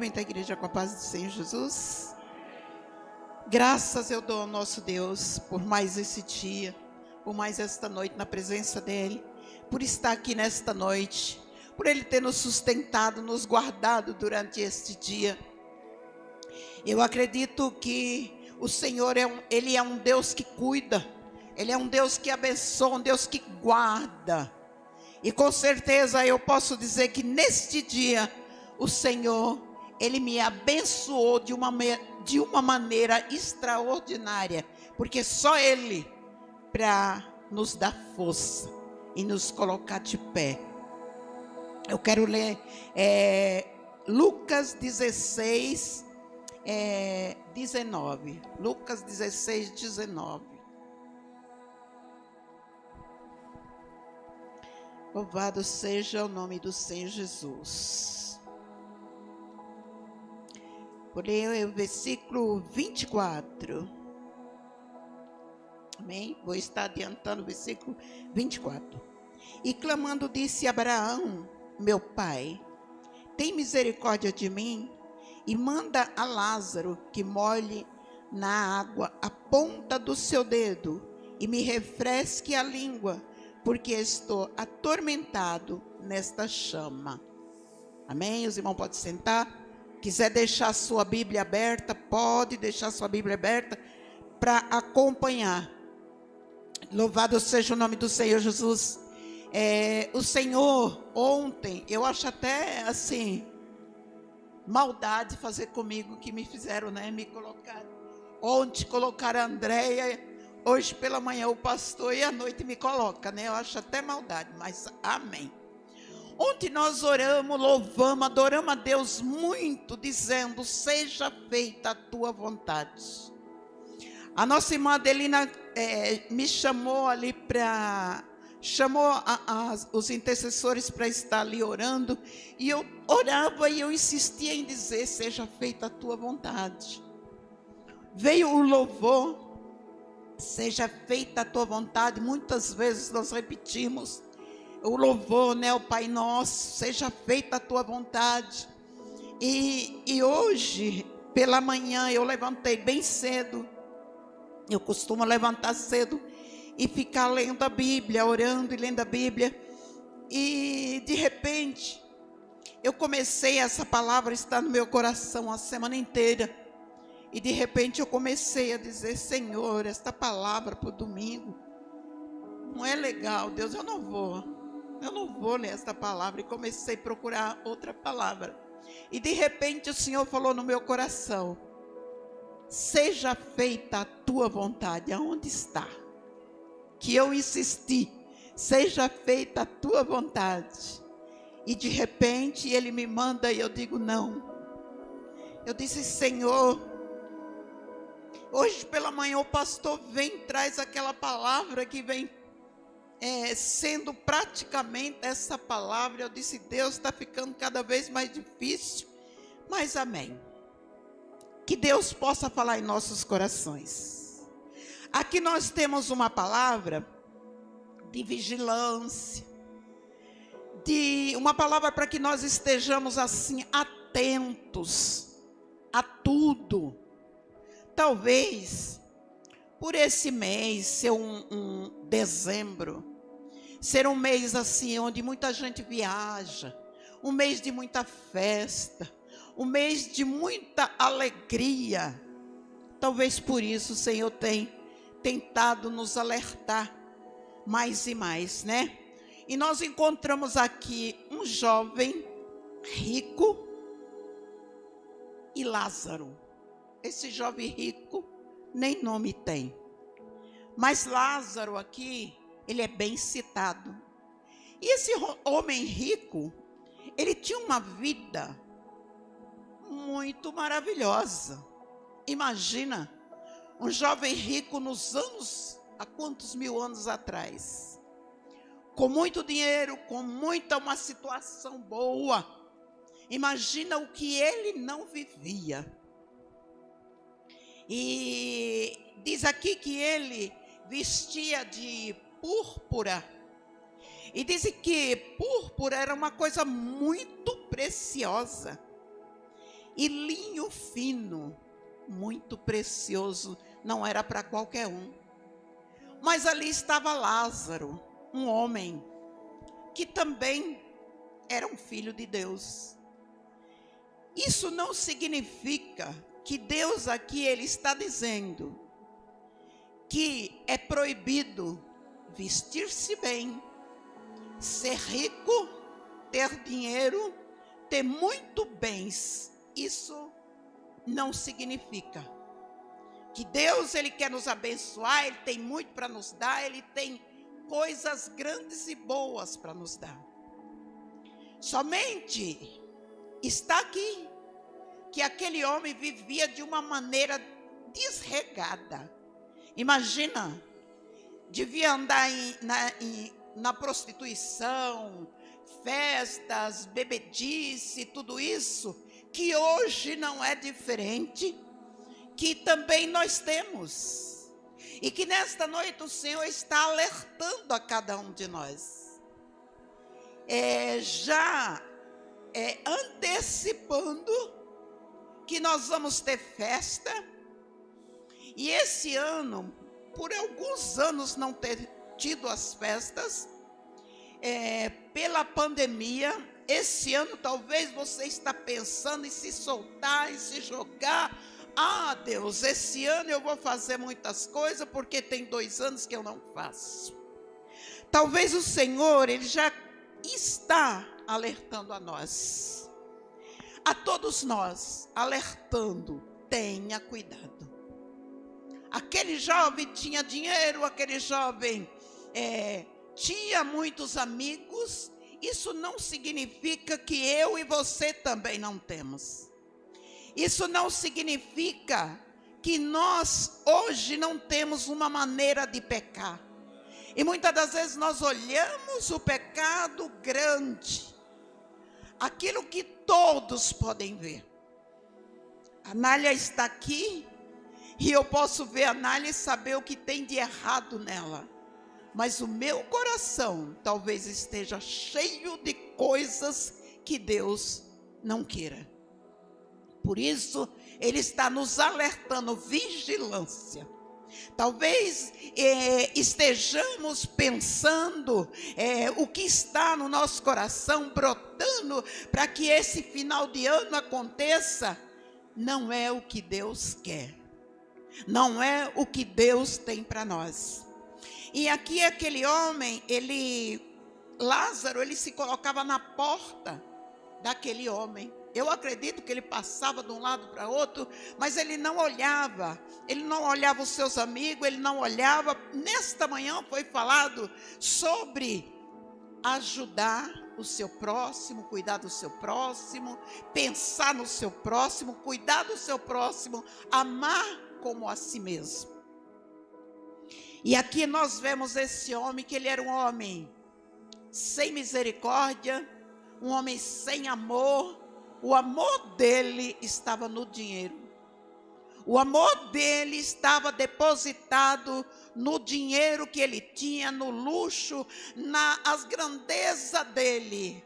Vem da igreja com a paz do Senhor Jesus. Graças eu dou ao nosso Deus por mais esse dia, por mais esta noite na presença dEle, por estar aqui nesta noite, por Ele ter nos sustentado, nos guardado durante este dia. Eu acredito que o Senhor Ele é um Deus que cuida, Ele é um Deus que abençoa, um Deus que guarda. E com certeza eu posso dizer que neste dia o Senhor, Ele me abençoou de uma maneira extraordinária, porque só Ele para nos dar força e nos colocar de pé. Eu quero ler Lucas 16, 19. Lucas 16, 19. Louvado seja o nome do Senhor Jesus. Vou ler o versículo 24. Amém? Vou estar adiantando o versículo 24. E clamando disse a Abraão: meu pai, tem misericórdia de mim e manda a Lázaro que molhe na água a ponta do seu dedo e me refresque a língua, porque estou atormentado nesta chama. Amém? Os irmãos podem sentar. Quiser deixar sua Bíblia aberta, pode deixar sua Bíblia aberta para acompanhar. Louvado seja o nome do Senhor Jesus. O Senhor, ontem, eu acho até assim, maldade fazer comigo que me fizeram, né? Me colocar. Ontem colocaram a Andréia, hoje pela manhã o pastor e à noite me coloca, né? Eu acho até maldade, mas amém. Ontem nós oramos, louvamos, adoramos a Deus muito, dizendo: seja feita a tua vontade. A nossa irmã Adelina me chamou ali os intercessores para estar ali orando, e eu orava e eu insistia em dizer: seja feita a tua vontade. Veio o louvor, seja feita a tua vontade. Muitas vezes nós repetimos o louvor, né? O Pai Nosso, seja feita a tua vontade. E hoje, pela manhã, eu levantei bem cedo. Eu costumo levantar cedo e ficar lendo a Bíblia, orando e lendo a Bíblia. E de repente, eu comecei, essa palavra está no meu coração a semana inteira. E de repente eu comecei a dizer: Senhor, esta palavra para o domingo não é legal, Deus, eu não vou ler esta palavra. E comecei a procurar outra palavra. E de repente o Senhor falou no meu coração: seja feita a tua vontade. Aonde está? Que eu insisti: seja feita a tua vontade. E de repente Ele me manda e eu digo: não. Eu disse: Senhor, hoje pela manhã o pastor vem, traz aquela palavra que vem sendo praticamente essa palavra. Eu disse: Deus, está ficando cada vez mais difícil, mas amém. Que Deus possa falar em nossos corações. Aqui nós temos uma palavra de vigilância, uma palavra para que nós estejamos assim atentos a tudo. Talvez por esse mês ser um dezembro, ser um mês assim onde muita gente viaja, um mês de muita festa, um mês de muita alegria. Talvez por isso o Senhor tem tentado nos alertar mais e mais, né? E nós encontramos aqui um jovem rico e Lázaro. Esse jovem rico nem nome tem, mas Lázaro aqui, ele é bem citado. E esse homem rico, ele tinha uma vida muito maravilhosa. Imagina, um jovem rico nos anos, há quantos mil anos atrás, com muito dinheiro, com uma situação boa. Imagina o que ele não vivia. E diz aqui que ele vestia de púrpura. E diz que púrpura era uma coisa muito preciosa. e linho fino, muito precioso, não era para qualquer um. Mas ali estava Lázaro, um homem que também era um filho de Deus. Isso não significa que Deus aqui ele está dizendo que é proibido vestir-se bem, ser rico, ter dinheiro, ter muito bens. Isso não significa que Deus ele quer nos abençoar, ele tem muito para nos dar, ele tem coisas grandes e boas para nos dar. Somente está aqui que aquele homem vivia de uma maneira desregada. Imagina, devia andar na prostituição, festas, bebedice, tudo isso, que hoje não é diferente, que também nós temos. E que nesta noite o Senhor está alertando a cada um de nós. Antecipando que nós vamos ter festa. E esse ano, por alguns anos não ter tido as festas, pela pandemia, esse ano talvez você está pensando em se soltar, em se jogar. Ah, Deus, esse ano eu vou fazer muitas coisas, porque tem 2 anos que eu não faço. Talvez o Senhor, ele já está alertando a nós, a todos nós, alertando, tenha cuidado. Aquele jovem tinha dinheiro, aquele jovem tinha muitos amigos. Isso não significa que eu e você também não temos. Isso não significa que nós hoje não temos uma maneira de pecar. E muitas das vezes nós olhamos o pecado grande, aquilo que todos podem ver. A Nália está aqui e eu posso ver a Nália e saber o que tem de errado nela. Mas o meu coração talvez esteja cheio de coisas que Deus não queira. Por isso, Ele está nos alertando, vigilância. Talvez estejamos pensando o que está no nosso coração brotando para que esse final de ano aconteça. Não é o que Deus quer. Não é o que Deus tem para nós. E aqui aquele homem, Lázaro, ele se colocava na porta daquele homem. Eu acredito que ele passava de um lado para outro, mas ele não olhava os seus amigos, ele não olhava. Nesta manhã foi falado sobre ajudar o seu próximo, cuidar do seu próximo, pensar no seu próximo, cuidar do seu próximo, amar como a si mesmo. E aqui nós vemos esse homem, que ele era um homem sem misericórdia, um homem sem amor. O amor dele estava no dinheiro. O amor dele estava depositado no dinheiro que ele tinha, no luxo, nas grandezas dele.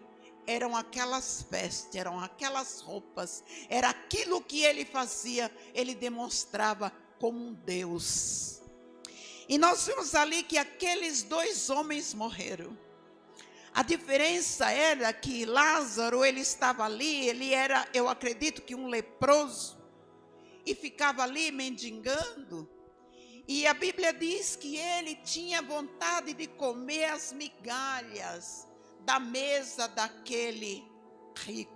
Eram aquelas vestes, eram aquelas roupas, era aquilo que ele fazia, ele demonstrava como um Deus. E nós vimos ali que aqueles 2 homens morreram. A diferença era que Lázaro, ele estava ali, ele era, eu acredito que um leproso, e ficava ali mendigando. E a Bíblia diz que ele tinha vontade de comer as migalhas da mesa daquele rico.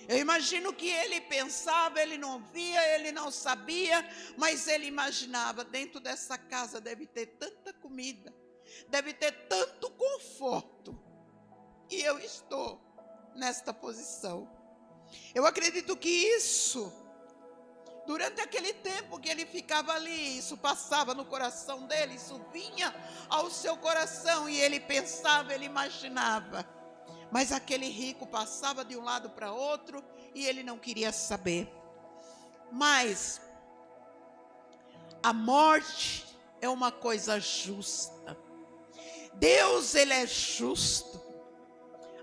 Eu imagino que ele pensava, ele não via, ele não sabia, mas ele imaginava, dentro dessa casa deve ter tanta comida, deve ter tanto conforto, e eu estou nesta posição. Eu acredito que isso, durante aquele tempo que ele ficava ali, isso passava no coração dele, isso vinha ao seu coração, e ele pensava, ele imaginava. Mas aquele rico passava de um lado para outro, e ele não queria saber. Mas a morte é uma coisa justa. Deus, ele é justo.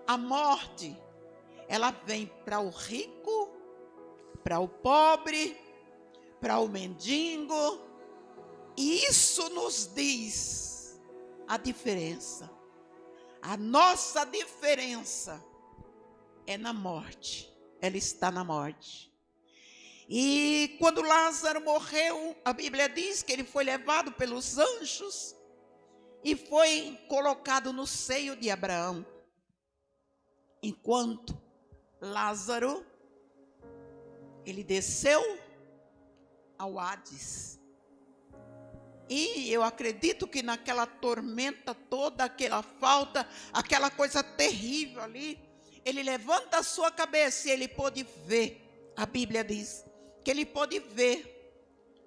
A morte, ela vem para o rico para o pobre, para o mendigo. E isso nos diz a diferença. A nossa diferença é na morte. Ela está na morte. E quando Lázaro morreu, a Bíblia diz que ele foi levado pelos anjos e foi colocado no seio de Abraão. Enquanto Lázaro, ele desceu ao Hades. E eu acredito que naquela tormenta toda, aquela falta, aquela coisa terrível ali, ele levanta a sua cabeça e ele pôde ver, a Bíblia diz, que ele pôde ver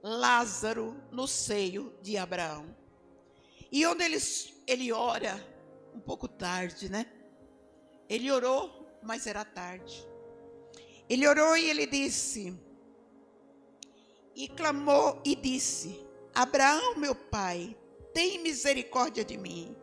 Lázaro no seio de Abraão. E onde ele ora, um pouco tarde, né? Ele orou, mas era tarde. Ele orou e ele disse, e clamou e disse: Abraão, meu pai, tem misericórdia de mim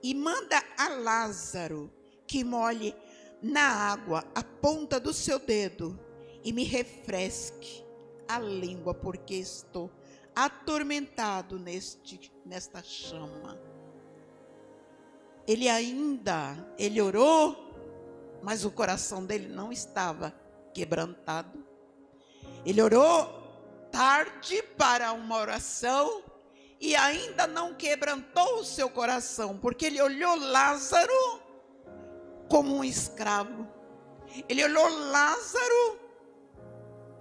e manda a Lázaro que molhe na água a ponta do seu dedo e me refresque a língua, porque estou atormentado nesta chama. Ele orou, mas o coração dele não estava quebrantado. Ele orou tarde para uma oração e ainda não quebrantou o seu coração, porque ele olhou Lázaro como um escravo. Ele olhou Lázaro,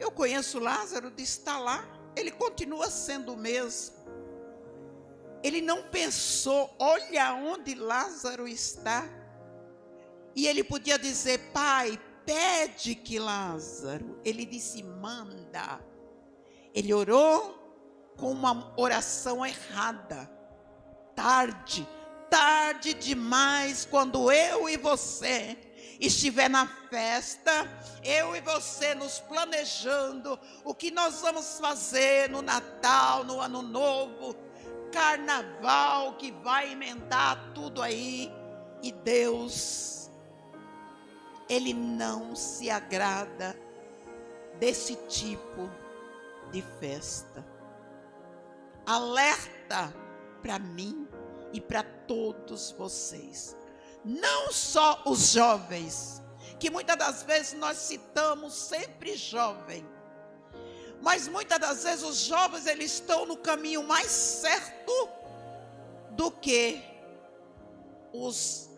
eu conheço Lázaro de estar lá, ele continua sendo o mesmo. Ele não pensou, olha onde Lázaro está. E ele podia dizer: pai, pede que Lázaro. Ele disse: manda. Ele orou com uma oração errada. Tarde demais, quando eu e você estiver na festa, eu e você nos planejando o que nós vamos fazer no Natal, no Ano Novo, Carnaval, que vai emendar tudo aí, e Deus, Ele não se agrada desse tipo de festa. Alerta para mim e para todos vocês, não só os jovens, que muitas das vezes nós citamos sempre jovem, mas muitas das vezes os jovens, eles estão no caminho mais certo do que os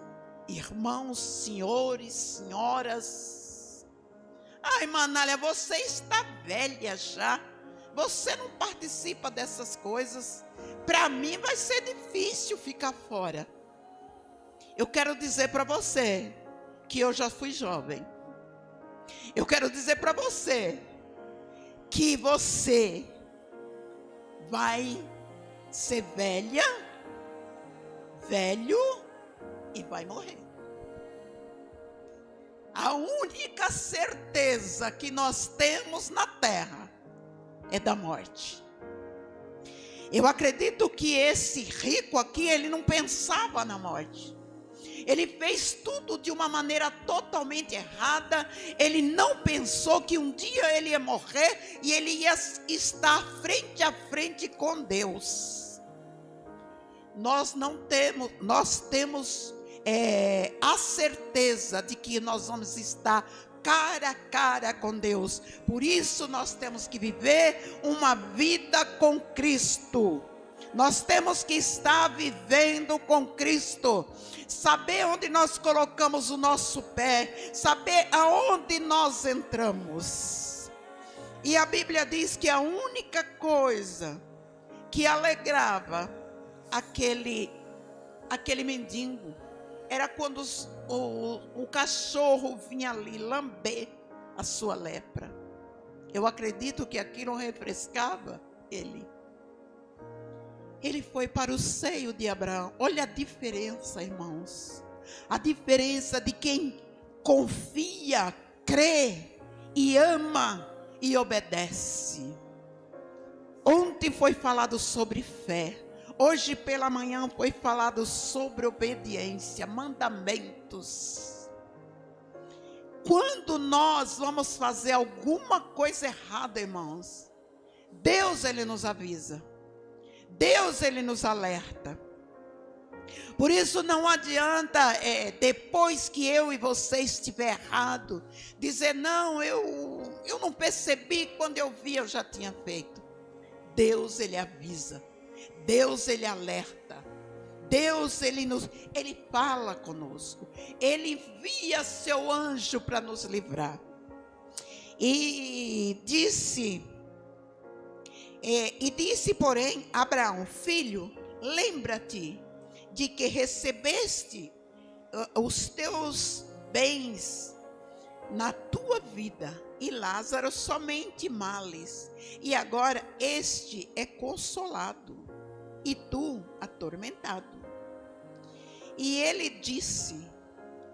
irmãos, senhores, senhoras. Ai, Manália, você está velha já, você não participa dessas coisas. Para mim vai ser difícil ficar fora. Eu quero dizer para você que eu já fui jovem. Eu quero dizer para você que você vai ser velha, velho e vai morrer. A única certeza que nós temos na terra é da morte. Eu acredito que esse rico aqui, ele não pensava na morte. Ele fez tudo de uma maneira totalmente errada. Ele não pensou que um dia ele ia morrer e ele ia estar frente a frente com Deus. Nós temos a certeza de que nós vamos estar cara a cara com Deus. Por isso nós temos que viver uma vida com Cristo. Nós temos que estar vivendo com Cristo, saber onde nós colocamos o nosso pé, saber aonde nós entramos. E a Bíblia diz que a única coisa que alegrava aquele mendigo era quando o cachorro vinha ali lamber a sua lepra. Eu acredito que aquilo refrescava ele. Ele foi para o seio de Abraão. Olha a diferença, irmãos. A diferença de quem confia, crê e ama e obedece. Ontem foi falado sobre fé. Hoje pela manhã foi falado sobre obediência, mandamentos. quando nós vamos fazer alguma coisa errada, irmãos, Deus, Ele nos avisa. Deus, Ele nos alerta. Por isso não adianta, depois que eu e você estiver errado, dizer, não, eu não percebi, quando eu vi eu já tinha feito. Deus, Ele avisa. Deus, Ele alerta. Deus, Ele fala conosco. Ele envia seu anjo para nos livrar. E disse, porém, Abraão, filho, lembra-te de que recebeste os teus bens na tua vida, e Lázaro somente males, e agora este é consolado, e tu atormentado. E ele disse,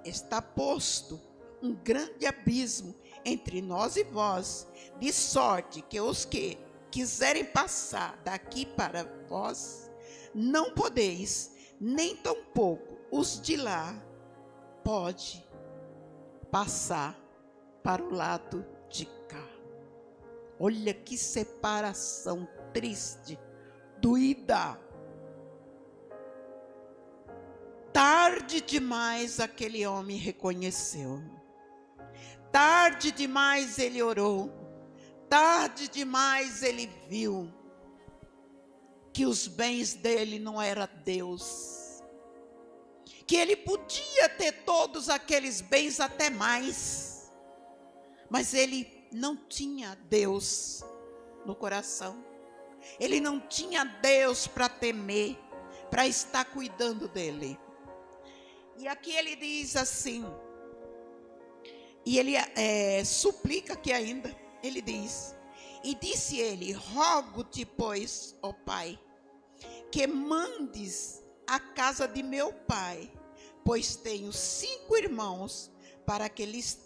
está posto um grande abismo entre nós e vós, de sorte que os que quiserem passar daqui para vós, não podeis, nem tampouco os de lá pode passar para o lado de cá. Olha que separação triste, doída. Tarde demais aquele homem reconheceu. Tarde demais ele orou. Tarde demais ele viu que os bens dele não era Deus, que ele podia ter todos aqueles bens, até mais, mas ele não tinha Deus no coração. Ele não tinha Deus para temer, para estar cuidando dele. E aqui ele diz assim, e ele suplica aqui ainda, ele diz, e disse ele, rogo-te, pois, ó Pai, que mandes a casa de meu pai, pois tenho 5 irmãos, para que eles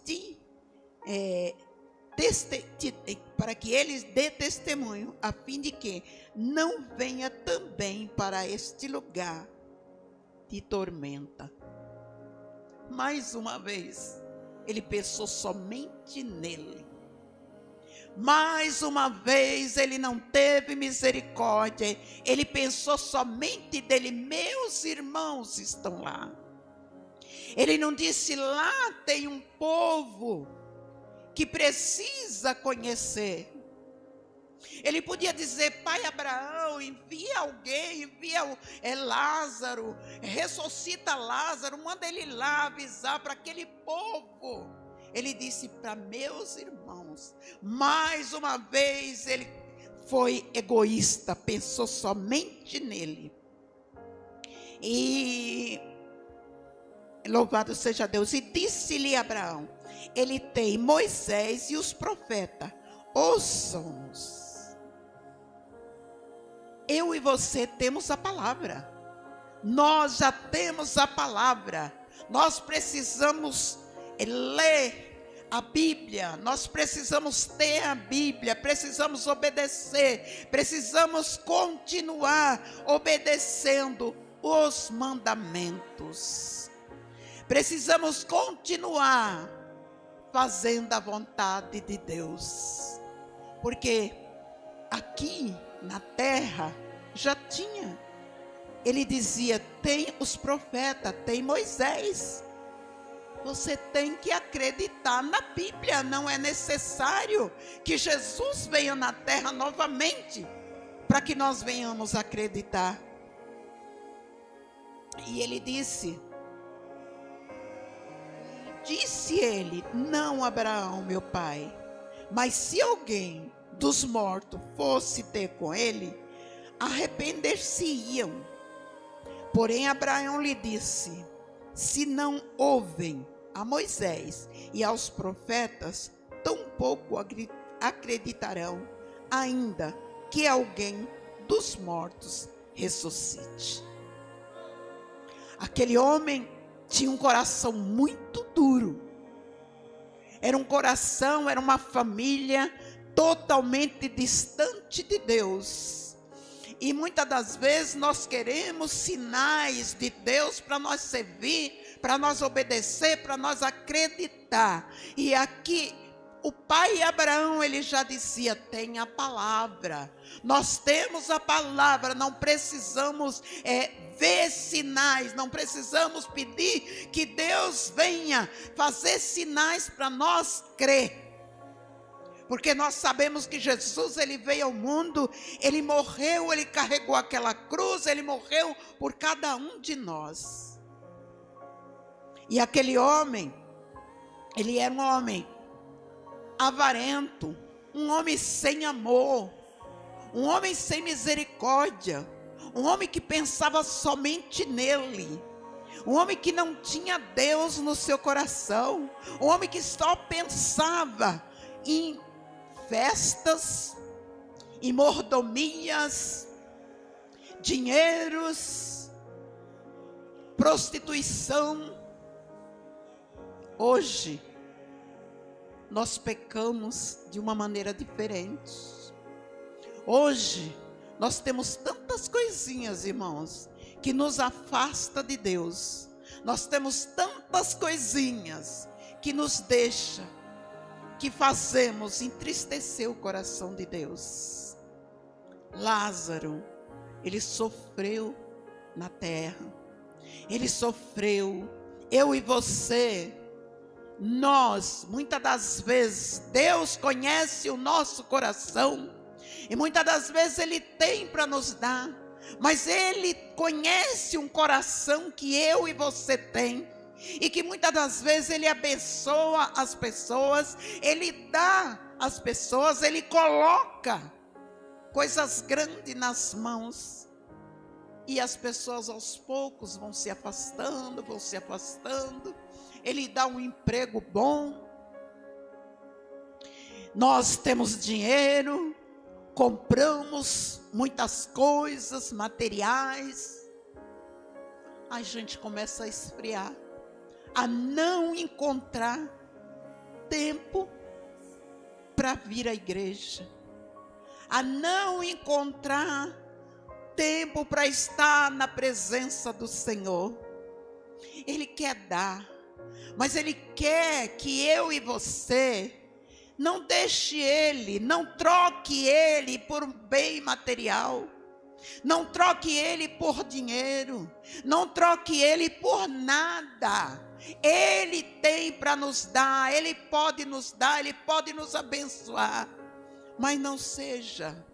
para que eles dê testemunho, a fim de que não venha também para este lugar de tormenta. Mais uma vez, ele pensou somente nele. Mais uma vez ele não teve misericórdia, ele pensou somente dele. Meus irmãos estão lá. Ele não disse, lá tem um povo que precisa conhecer. Ele podia dizer, pai Abraão, envia alguém, envia Lázaro, ressuscita Lázaro, manda ele lá avisar para aquele povo. Ele disse para meus irmãos. Mais uma vez ele foi egoísta, pensou somente nele. E louvado seja Deus. E disse-lhe Abraão, ele tem Moisés e os profetas, ouçam-nos. Eu e você temos a palavra. Nós já temos a palavra. Nós precisamos ler a Bíblia, nós precisamos ter a Bíblia, precisamos obedecer, precisamos continuar obedecendo os mandamentos, precisamos continuar fazendo a vontade de Deus, porque aqui na terra já tinha, ele dizia, tem os profetas, tem Moisés. Você tem que acreditar na Bíblia. Não é necessário que Jesus venha na terra novamente para que nós venhamos acreditar. E ele disse ele, não Abraão, meu pai, mas se alguém dos mortos fosse ter com ele, arrepender-se-iam. Porém Abraão lhe disse, se não ouvem a Moisés e aos profetas, tampouco acreditarão, ainda que alguém dos mortos ressuscite. Aquele homem tinha um coração muito duro. Era um coração, era uma família totalmente distante de Deus. E muitas das vezes nós queremos sinais de Deus para nós servir, para nós obedecer, para nós acreditar. E aqui o pai Abraão, ele já dizia, tem a palavra. Nós temos a palavra, não precisamos ver sinais, não precisamos pedir que Deus venha fazer sinais para nós crer. Porque nós sabemos que Jesus, ele veio ao mundo, ele morreu, ele carregou aquela cruz, ele morreu por cada um de nós. E aquele homem, ele era um homem avarento, um homem sem amor, um homem sem misericórdia, um homem que pensava somente nele, um homem que não tinha Deus no seu coração, um homem que só pensava em festas, em mordomias, dinheiros, prostituição. Hoje nós pecamos de uma maneira diferente. Hoje nós temos tantas coisinhas, irmãos, que nos afasta de Deus. Nós temos tantas coisinhas que nos deixa, que fazemos entristecer o coração de Deus. Lázaro, ele sofreu na terra. Ele sofreu. Eu e você, nós, muitas das vezes, Deus conhece o nosso coração. E muitas das vezes Ele tem para nos dar. Mas Ele conhece um coração que eu e você tem. E que muitas das vezes Ele abençoa as pessoas, Ele dá às pessoas, Ele coloca coisas grandes nas mãos. E as pessoas aos poucos vão se afastando, Ele dá um emprego bom. Nós temos dinheiro, compramos muitas coisas, materiais. A gente começa a esfriar, a não encontrar tempo para vir à igreja, a não encontrar tempo para estar na presença do Senhor. Ele quer dar, mas Ele quer que eu e você não deixe Ele, não troque Ele por um bem material, não troque Ele por dinheiro, não troque Ele por nada. Ele tem para nos dar, Ele pode nos dar, Ele pode nos abençoar, mas não seja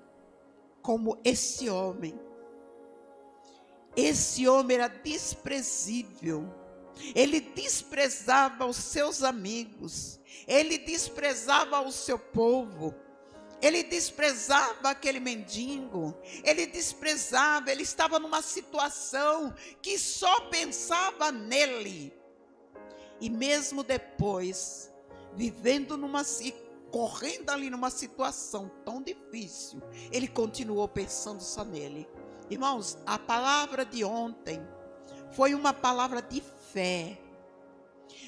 como esse homem. Esse homem era desprezível, ele desprezava os seus amigos, ele desprezava o seu povo, ele desprezava aquele mendigo, ele desprezava, ele estava numa situação que só pensava nele. E mesmo depois, correndo ali numa situação tão difícil, ele continuou pensando só nele. Irmãos, a palavra de ontem foi uma palavra de fé.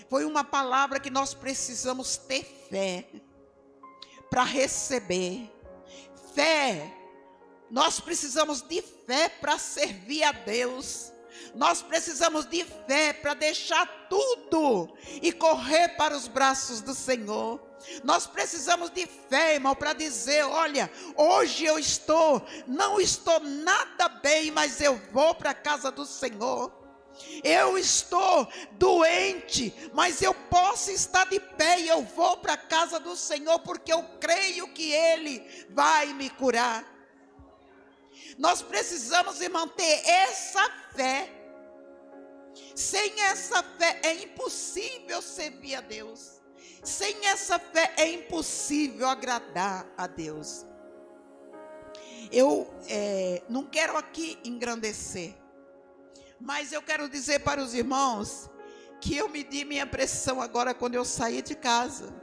Foi uma palavra que nós precisamos ter fé para receber. Fé. Nós precisamos de fé para servir a Deus. Nós precisamos de fé para deixar tudo e correr para os braços do Senhor. Nós precisamos de fé, irmão, para dizer, olha, hoje eu não estou nada bem, mas eu vou para a casa do Senhor. Eu estou doente, mas eu posso estar de pé e eu vou para a casa do Senhor, porque eu creio que Ele vai me curar. Nós precisamos, irmão, ter essa fé. Sem essa fé é impossível servir a Deus. Sem essa fé é impossível agradar a Deus. Eu não quero aqui engrandecer, mas eu quero dizer para os irmãos que eu medi minha pressão agora quando eu saí de casa.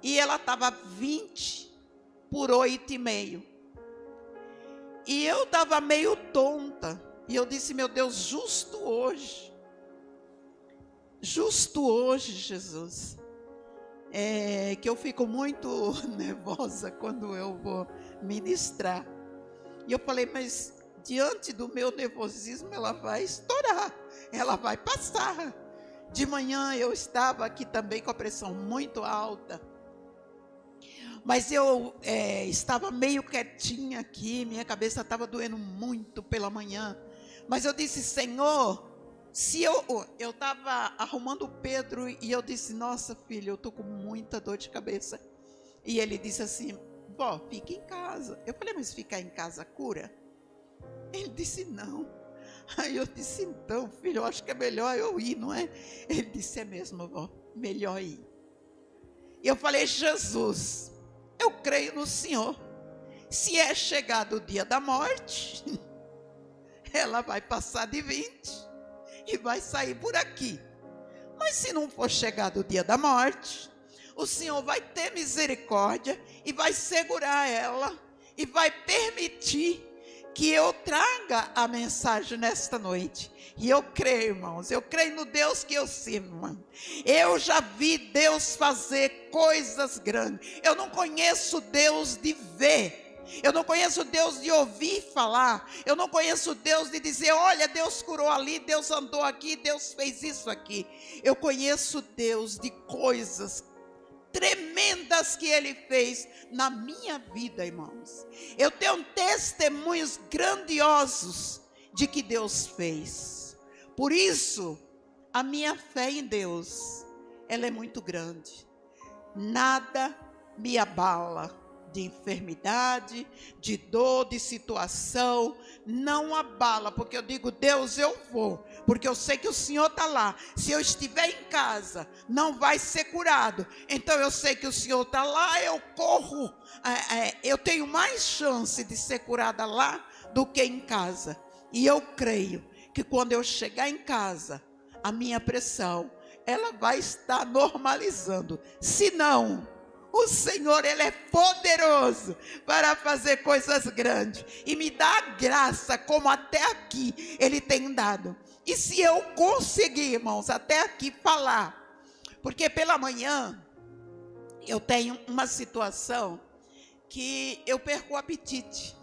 E ela estava 20/8,5. E eu estava meio tonta. E eu disse, meu Deus, justo hoje, Jesus, que eu fico muito nervosa quando eu vou ministrar. E eu falei, mas diante do meu nervosismo, ela vai estourar, ela vai passar. De manhã eu estava aqui também com a pressão muito alta. Mas eu estava meio quietinha aqui, minha cabeça estava doendo muito pela manhã. Mas eu disse, Senhor, se eu estava arrumando o Pedro e eu disse, nossa filha, eu estou com muita dor de cabeça. E ele disse assim, vó, fica em casa. Eu falei, mas ficar em casa cura? Ele disse, não. Aí eu disse, então filho, eu acho que é melhor eu ir, não é? Ele disse, é mesmo, vó, melhor ir. E eu falei, Jesus, eu creio no Senhor. Se é chegado o dia da morte, ela vai passar de 20 e vai sair por aqui. Mas se não for chegado o dia da morte, o Senhor vai ter misericórdia e vai segurar ela e vai permitir que eu traga a mensagem nesta noite. E eu creio, irmãos, eu creio no Deus que eu sirvo, irmão. Eu já vi Deus fazer coisas grandes. Eu não conheço Deus de ver. Eu não conheço Deus de ouvir falar. Eu não conheço Deus de dizer, olha, Deus curou ali, Deus andou aqui, Deus fez isso aqui. Eu conheço Deus de coisas tremendas que Ele fez na minha vida, irmãos. Eu tenho testemunhos grandiosos de que Deus fez. Por isso, a minha fé em Deus, ela é muito grande. Nada me abala. De enfermidade, de dor, de situação, não abala, porque eu digo, Deus, eu vou, porque eu sei que o Senhor está lá. Se eu estiver em casa, não vai ser curado, então eu sei que o Senhor está lá, eu corro, eu tenho mais chance de ser curada lá, do que em casa, e eu creio, que quando eu chegar em casa, a minha pressão, ela vai estar normalizando, se não, o Senhor, Ele é poderoso para fazer coisas grandes. E me dá graça, como até aqui Ele tem dado. E se eu conseguir, irmãos, até aqui falar. Porque pela manhã, eu tenho uma situação que eu perco o apetite.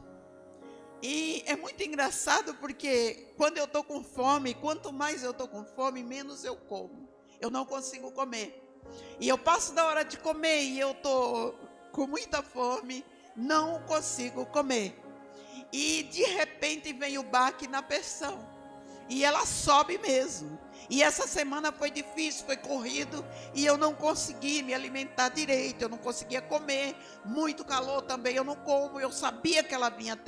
E é muito engraçado porque quando eu estou com fome, quanto mais eu estou com fome, menos eu como. Eu não consigo comer. E eu passo da hora de comer e eu estou com muita fome, não consigo comer. E de repente vem o baque na pressão. E ela sobe mesmo. E essa semana foi difícil, foi corrido. E eu não consegui me alimentar direito. Eu não conseguia comer. Muito calor também, eu não como. Eu sabia que ela vinha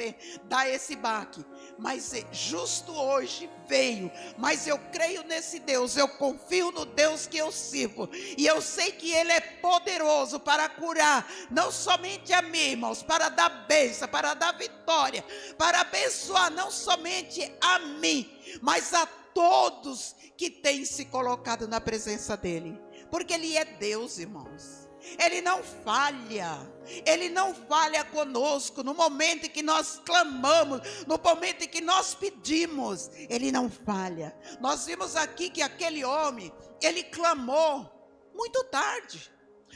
dar esse baque. Mas justo hoje veio. Mas eu creio nesse Deus. Eu confio no Deus que eu sirvo. E eu sei que Ele é poderoso para curar. Não somente a mim, irmãos. Para dar bênção, para dar vitória. Para abençoar não somente a mim, mas a todos que têm se colocado na presença dEle. Porque Ele é Deus, irmãos. Ele não falha. Ele não falha conosco. No momento em que nós clamamos, no momento em que nós pedimos, Ele não falha. Nós vimos aqui que aquele homem, ele clamou muito tarde.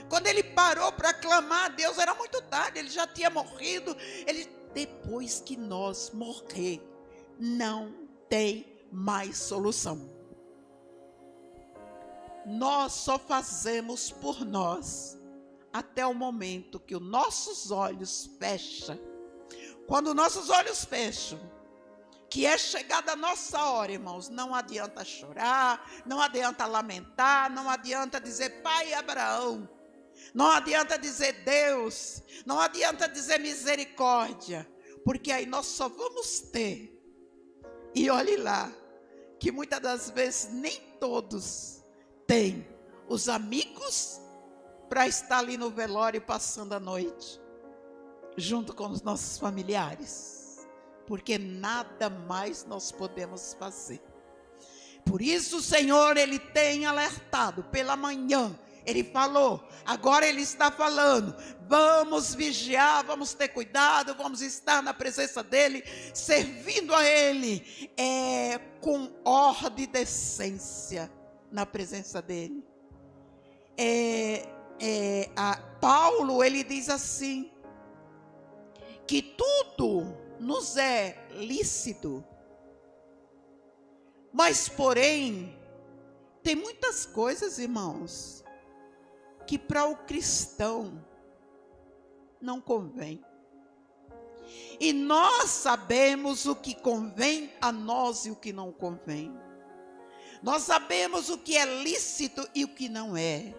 Quando ele parou para clamar a Deus, era muito tarde. Ele já tinha morrido. Depois que nós morrer, não tem mais solução. Nós só fazemos por nós até o momento que os nossos olhos fecham. Quando nossos olhos fecham, que é chegada a nossa hora, irmãos, não adianta chorar, não adianta lamentar, não adianta dizer Pai Abraão, não adianta dizer Deus, não adianta dizer misericórdia, porque aí nós só vamos ter. E olhe lá, que muitas das vezes nem todos têm os amigos para estar ali no velório passando a noite, junto com os nossos familiares, porque nada mais nós podemos fazer. Por isso o Senhor, Ele tem alertado pela manhã. Ele falou, agora Ele está falando, vamos vigiar, vamos ter cuidado, vamos estar na presença dEle, servindo a Ele, com ordem e decência na presença dEle. Paulo, ele diz assim, que tudo nos é lícito, mas porém, Tem muitas coisas, irmãos, que para o cristão não convém. E nós sabemos o que convém a nós e o que não convém. Nós sabemos o que é lícito e o que não é.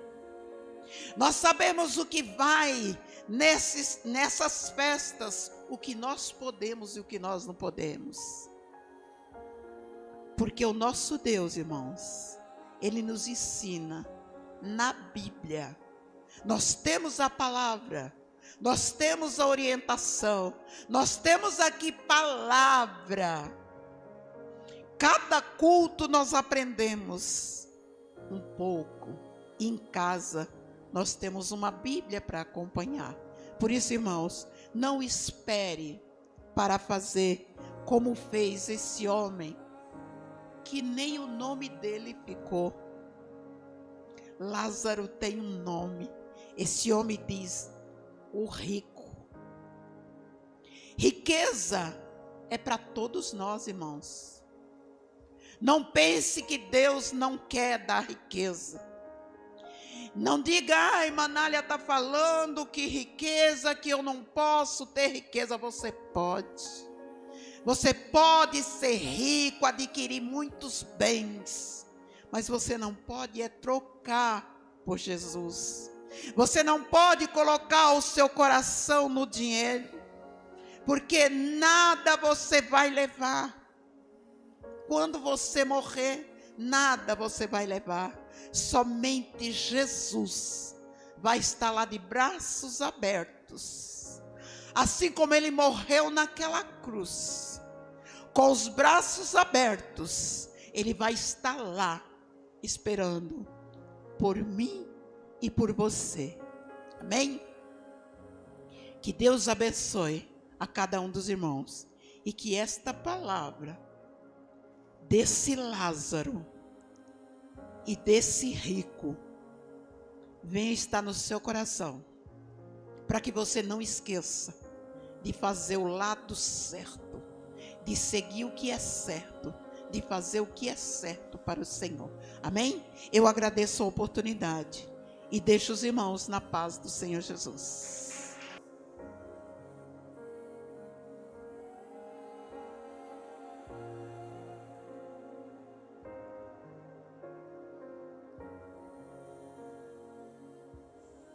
Nós sabemos o que vai nessas festas, o que nós podemos e o que nós não podemos. Porque o nosso Deus, irmãos, Ele nos ensina na Bíblia. Nós temos a palavra, nós temos a orientação, nós temos aqui palavra. Cada culto nós aprendemos um pouco. Em casa nós temos uma Bíblia para acompanhar. Por isso, irmãos, não espere para fazer como fez esse homem, que nem o nome dele ficou. Lázaro tem um nome. Esse homem diz: o rico. Riqueza é para todos nós, irmãos. Não pense que Deus não quer dar riqueza. Não diga: ai, Manália está falando que riqueza, que eu não posso ter riqueza. Você pode. Você pode ser rico, adquirir muitos bens, mas você não pode trocar por Jesus. Você não pode colocar o seu coração no dinheiro, porque nada você vai levar. Quando você morrer, nada você vai levar. Somente Jesus vai estar lá de braços abertos. Assim como Ele morreu naquela cruz, com os braços abertos, Ele vai estar lá, esperando por mim e por você. Amém? Que Deus abençoe a cada um dos irmãos. E que esta palavra desse Lázaro e desse rico venha estar no seu coração, para que você não esqueça de fazer o lado certo, de seguir o que é certo, de fazer o que é certo para o Senhor. Amém? Eu agradeço a oportunidade e deixo os irmãos na paz do Senhor Jesus.